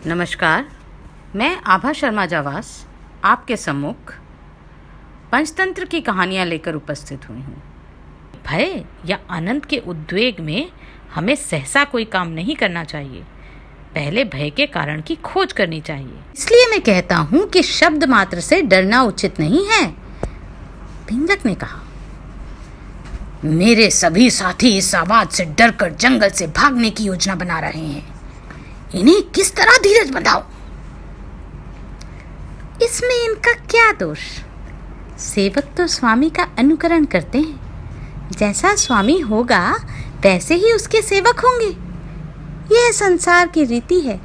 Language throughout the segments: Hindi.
नमस्कार, मैं आभा शर्मा जावास आपके सम्मुख पंचतंत्र की कहानियाँ लेकर उपस्थित हुई हूँ। भय या आनंद के उद्वेग में हमें सहसा कोई काम नहीं करना चाहिए, पहले भय के कारण की खोज करनी चाहिए। इसलिए मैं कहता हूँ कि शब्द मात्र से डरना उचित नहीं है। पिंगलक ने कहा, मेरे सभी साथी इस आवाज से डरकर जंगल से भागने की योजना बना रहे हैं, इन्हें किस तरह धीरज बंधाओ? इसमें इनका क्या दोष? सेवक तो स्वामी का अनुकरण करते हैं, जैसा स्वामी होगा वैसे ही उसके सेवक होंगे। यह संसार की रीति है।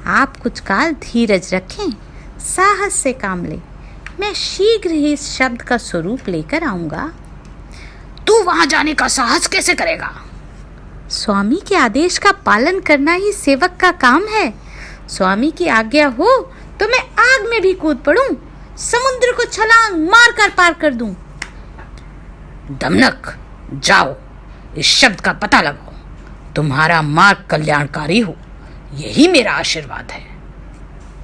आप कुछ काल धीरज रखें, साहस से काम लें। मैं शीघ्र ही इस शब्द का स्वरूप लेकर आऊंगा। तू वहां जाने का साहस कैसे करेगा? स्वामी के आदेश का पालन करना ही सेवक का काम है। स्वामी की आज्ञा हो तो मैं आग में भी कूद पड़ूं, समुद्र को छलांग मारकर पार कर दूं। दमनक, जाओ, इस शब्द का पता लगाओ। तुम्हारा मार्ग कल्याणकारी हो, यही मेरा आशीर्वाद है।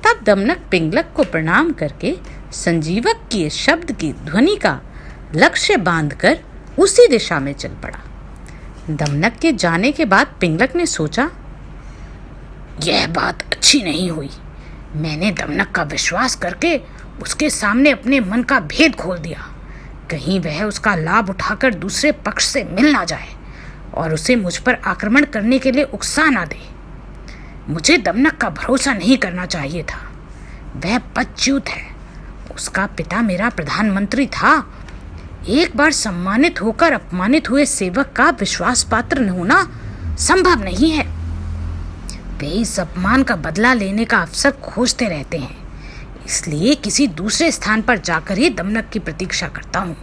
तब दमनक पिंगलक को प्रणाम करके संजीवक की इस शब्द की ध्वनि का लक्ष्य बांधकर उसी दिशा में चल पड़ा। दमनक के जाने के बाद पिंगलक ने सोचा, यह बात अच्छी नहीं हुई। मैंने दमनक का विश्वास करके उसके सामने अपने मन का भेद खोल दिया। कहीं वह उसका लाभ उठाकर दूसरे पक्ष से मिल ना जाए और उसे मुझ पर आक्रमण करने के लिए उकसा ना दे। मुझे दमनक का भरोसा नहीं करना चाहिए था। वह पदच्युत है। उसका पिता मेरा प्रधानमंत्री था। एक बार सम्मानित होकर अपमानित हुए सेवक का विश्वास पात्र होना संभव नहीं है। वे इस अपमान का बदला लेने का अवसर खोजते रहते हैं, इसलिए किसी दूसरे स्थान पर जाकर ही दमनक की प्रतीक्षा करता हूँ।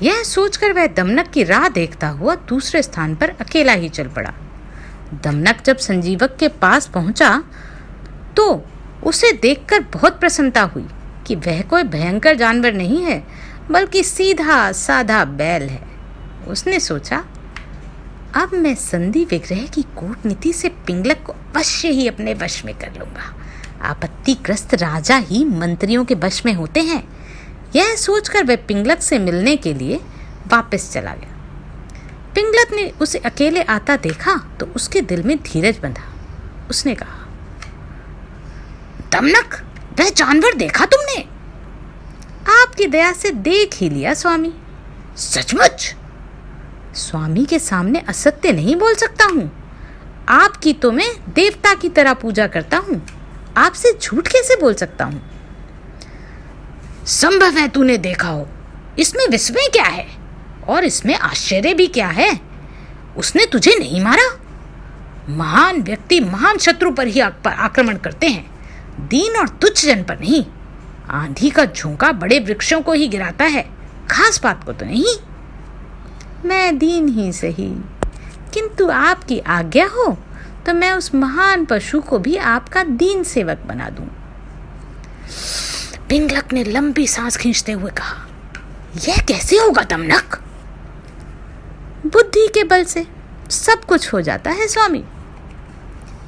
यह सोचकर वह दमनक की राह देखता हुआ दूसरे स्थान पर अकेला ही चल पड़ा। दमनक जब संजीवक के पास पहुंचा तो उसे देखकर बहुत प्रसन्नता हुई कि वह कोई भयंकर जानवर नहीं है, बल्कि सीधा साधा बैल है। उसने सोचा, अब मैं संधि विग्रह की कूटनीति से पिंगलक को अवश्य ही अपने वश में कर लूंगा। आपत्तिग्रस्त राजा ही मंत्रियों के वश में होते हैं। यह सोचकर वह पिंगलक से मिलने के लिए वापस चला गया। पिंगलक ने उसे अकेले आता देखा तो उसके दिल में धीरज बंधा। उसने कहा, दमनक, वह जानवर देखा तुमने? आपकी दया से देख ही लिया स्वामी। सचमुच? स्वामी के सामने असत्य नहीं बोल सकता हूँ। आपकी तो मैं देवता की तरह पूजा करता हूँ, आपसे झूठ कैसे बोल सकता हूँ? संभव है तूने देखा हो। इसमें विस्मय क्या है और इसमें आश्चर्य भी क्या है? उसने तुझे नहीं मारा। महान व्यक्ति महान शत्रु पर ही आक्रमण करते हैं, दीन और तुच्छ जन पर नहीं। आंधी का झोंका बड़े वृक्षों को ही गिराता है, खास बात को तो नहीं। मैं दीन ही सही, किंतु आपकी आज्ञा हो तो मैं उस महान पशु को भी आपका दीन सेवक बना दूं। पिंगलक ने लंबी सांस खींचते हुए कहा, यह कैसे होगा दमनक? बुद्धि के बल से सब कुछ हो जाता है स्वामी।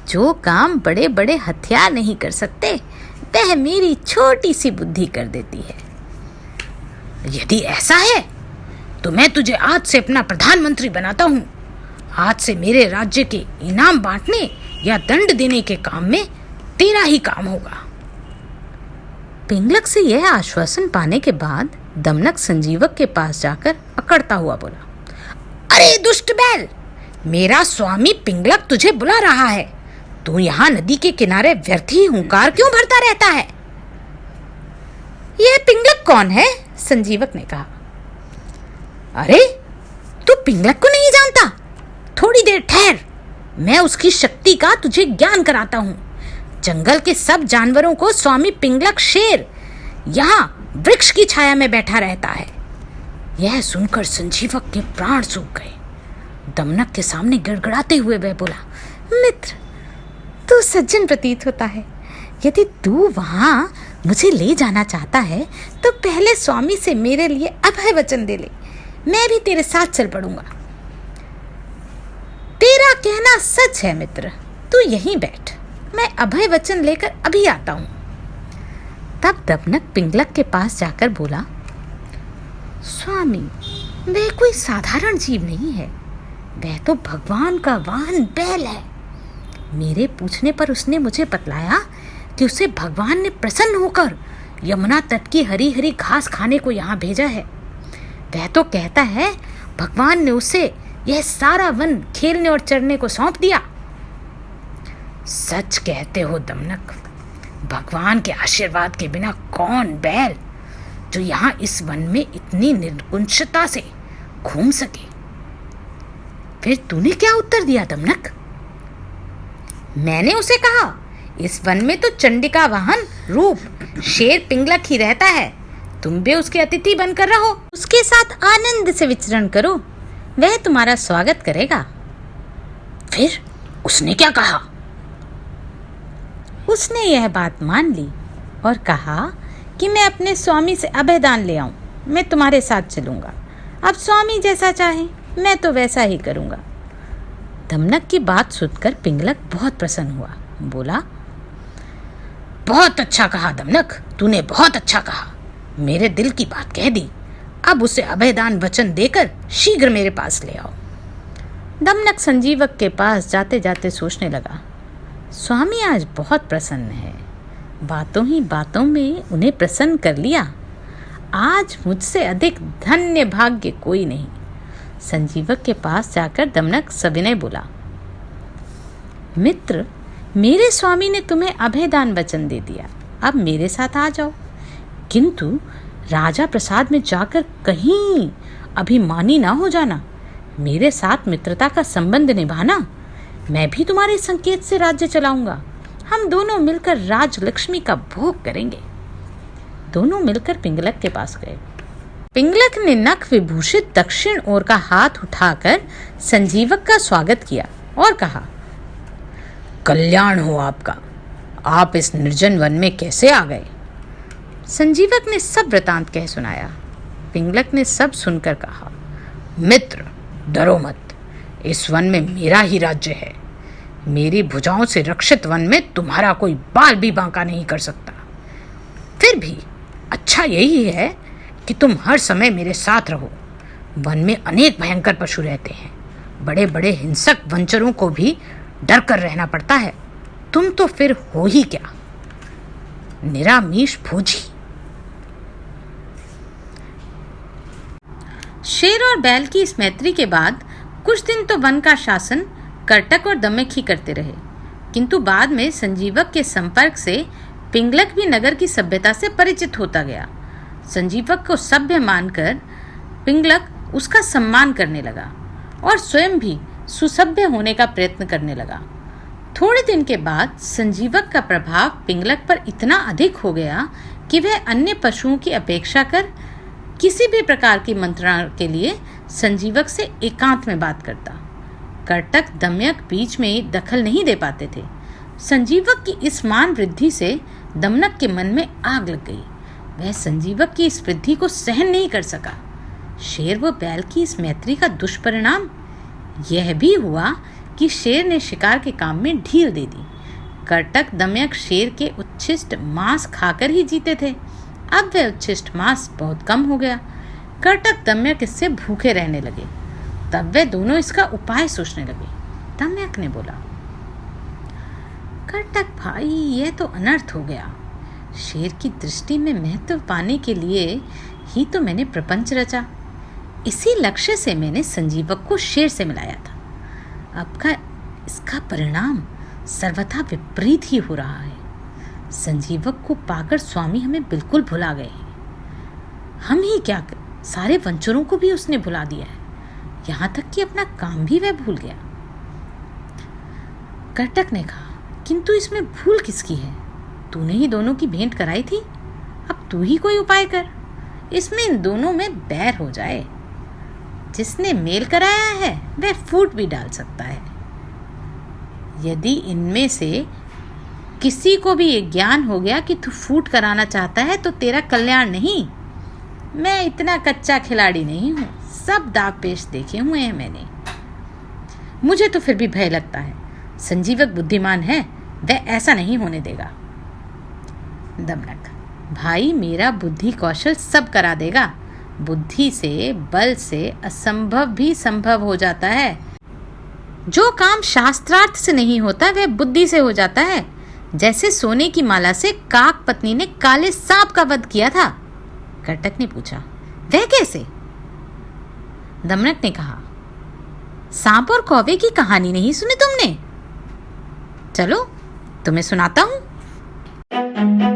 जो काम बड़े बड़े हथियार नहीं कर सकते, वह मेरी छोटी सी बुद्धि कर देती है। यदि ऐसा है तो मैं तुझे आज से अपना प्रधानमंत्री बनाता हूँ। आज से मेरे राज्य के इनाम बांटने या दंड देने के काम में तेरा ही काम होगा। पिंगलक से यह आश्वासन पाने के बाद दमनक संजीवक के पास जाकर अकड़ता हुआ बोला, अरे दुष्ट बैल, मेरा स्वामी पिंगलक तुझे बुला रहा है। तू यहाँ नदी के किनारे व्यर्थ ही हुंकार क्यों भरता रहता है? यह पिंगलक कौन है? संजीवक ने कहा। अरे, तू पिंगलक को नहीं जानता? थोड़ी देर ठहर, मैं उसकी शक्ति का तुझे ज्ञान कराता हूँ। जंगल के सब जानवरों को स्वामी पिंगलक शेर यहाँ वृक्ष की छाया में बैठा रहता है। यह सुनकर संजीवक के प्राण सूख गए। दमनक के सामने गिड़गिड़ाते हुए वह बोला, मित्र, तू सज्जन प्रतीत होता है। यदि तू वहां मुझे ले जाना चाहता है तो पहले स्वामी से मेरे लिए अभय वचन दे ले। मैं भी तेरे साथ चल पड़ूंगा। तेरा कहना सच है मित्र, तू यहीं बैठ। मैं अभय वचन लेकर अभी आता हूं। तब दमनक पिंगलक के पास जाकर बोला, स्वामी, वह कोई साधारण जीव नहीं है, वह तो भगवान का वाहन बैल है। मेरे पूछने पर उसने मुझे बतलाया कि उसे भगवान ने प्रसन्न होकर यमुना तट की हरी हरी घास खाने को यहाँ भेजा है। वह तो कहता है भगवान ने उसे यह सारा वन खेलने और चरने को सौंप दिया। सच कहते हो दमनक, भगवान के आशीर्वाद के बिना कौन बैल जो यहाँ इस वन में इतनी निर्गुंशता से घूम सके। फिर तूने क्या उत्तर दिया दमनक? मैंने उसे कहा, इस वन में तो चंडिका वाहन रूप शेर पिंगलक ही रहता है, तुम भी उसके अतिथि बनकर रहो, उसके साथ आनंद से विचरण करो, वह तुम्हारा स्वागत करेगा। फिर उसने क्या कहा? उसने यह बात मान ली और कहा कि मैं अपने स्वामी से अभयदान ले आऊं, मैं तुम्हारे साथ चलूंगा। अब स्वामी जैसा चाहे मैं तो वैसा ही करूंगा। दमनक की बात सुनकर पिंगलक बहुत प्रसन्न हुआ, बोला, बहुत अच्छा कहा दमनक, तूने बहुत अच्छा कहा, मेरे दिल की बात कह दी। अब उसे अभयदान वचन देकर शीघ्र मेरे पास ले आओ। दमनक संजीवक के पास जाते जाते सोचने लगा, स्वामी आज बहुत प्रसन्न है, बातों ही बातों में उन्हें प्रसन्न कर लिया। आज मुझसे अधिक धन्य भाग्य कोई नहीं। संजीवक के पास जाकर दमनक सविनय बोला, मित्र, मेरे स्वामी ने तुम्हें अभयदान वचन दे दिया, अब मेरे साथ आ जाओ, किंतु राजा प्रसाद में जाकर कहीं अभिमानी ना हो जाना, मेरे साथ मित्रता का संबंध निभाना। मैं भी तुम्हारे संकेत से राज्य चलाऊंगा, हम दोनों मिलकर राजलक्ष्मी का भोग करेंगे। दोनों मिलकर पिंगलक के पास गए। पिंगलक ने नख विभूषित दक्षिण ओर का हाथ उठाकर संजीवक का स्वागत किया और कहा, कल्याण हो आपका, आप इस निर्जन वन में कैसे आ गए? संजीवक ने सब वृतांत कह सुनाया। पिंगलक ने सब सुनकर कहा, मित्र, डरो मत, इस वन में मेरा ही राज्य है, मेरी भुजाओं से रक्षित वन में तुम्हारा कोई बाल भी बांका नहीं कर सकता। फिर भी अच्छा यही है कि तुम हर समय मेरे साथ रहो। वन में अनेक भयंकर पशु रहते हैं, बड़े बड़े हिंसक वंचरों को भी डर कर रहना पड़ता है। तुम तो फिर हो ही क्या, निरामीष भोजी। शेर और बैल की इस मैत्री के बाद कुछ दिन तो वन का शासन कर्टक और दमयक ही करते रहे, किंतु बाद में संजीवक के संपर्क से पिंगलक भी नगर की सभ्यता से परिचित होता गया। संजीवक को सभ्य मानकर पिंगलक उसका सम्मान करने लगा और स्वयं भी सुसभ्य होने का प्रयत्न करने लगा। थोड़े दिन के बाद संजीवक का प्रभाव पिंगलक पर इतना अधिक हो गया कि वह अन्य पशुओं की अपेक्षा कर किसी भी प्रकार की मंत्रणा के लिए संजीवक से एकांत में बात करता। कर्टक दमयक बीच में दखल नहीं दे पाते थे। संजीवक की इस मान वृद्धि से दमनक के मन में आग लग गई। वह संजीवक की इस वृद्धि को सहन नहीं कर सका। शेर व बैल की इस मैत्री का दुष्परिणाम यह भी हुआ कि शेर ने शिकार के काम में ढील दे दी। कर्टक दमयक शेर के उच्छिष्ट मांस खाकर ही जीते थे, अब वह उच्छिष्ट मांस बहुत कम हो गया। कर्टक दमयक इससे भूखे रहने लगे। तब वे दोनों इसका उपाय सोचने लगे। दमयक ने बोला, कर्टक भाई, यह तो अनर्थ हो गया। शेर की दृष्टि में महत्व पाने के लिए ही तो मैंने प्रपंच रचा। इसी लक्ष्य से मैंने संजीवक को शेर से मिलाया था। अब का इसका परिणाम सर्वथा विपरीत ही हो रहा है। संजीवक को पाकर स्वामी हमें बिल्कुल भुला गए हैं। हम ही क्या, सारे वंचरों को भी उसने भुला दिया है, यहाँ तक कि अपना काम भी वह भूल गया। कर्टक ने कहा, किंतु इसमें भूल किसकी है? तूने ही दोनों की भेंट कराई थी, अब तू ही कोई उपाय कर, इसमें इन दोनों में बैर हो जाए। जिसने मेल कराया है वह फूट भी डाल सकता है। यदि इनमें से किसी को भी ये ज्ञान हो गया कि तू फूट कराना चाहता है तो तेरा कल्याण नहीं। मैं इतना कच्चा खिलाड़ी नहीं हूँ, सब दाव पेश देखे हुए हैं मैंने। मुझे तो फिर भी भय लगता है। संजीवक बुद्धिमान है, वह ऐसा नहीं होने देगा। दमनक, भाई मेरा बुद्धि कौशल सब करा देगा। बुद्धि से, बल से असंभव भी संभव हो जाता है। जो काम शास्त्रार्थ से नहीं होता वह बुद्धि से हो जाता है। जैसे सोने की माला से काक पत्नी ने काले सांप का वध किया था। कर्टक ने पूछा, वह कैसे? दमनक ने कहा, सांप और कौवे की कहानी नहीं सुनी तुमने? चलो तुम्हें सुनाता हूं।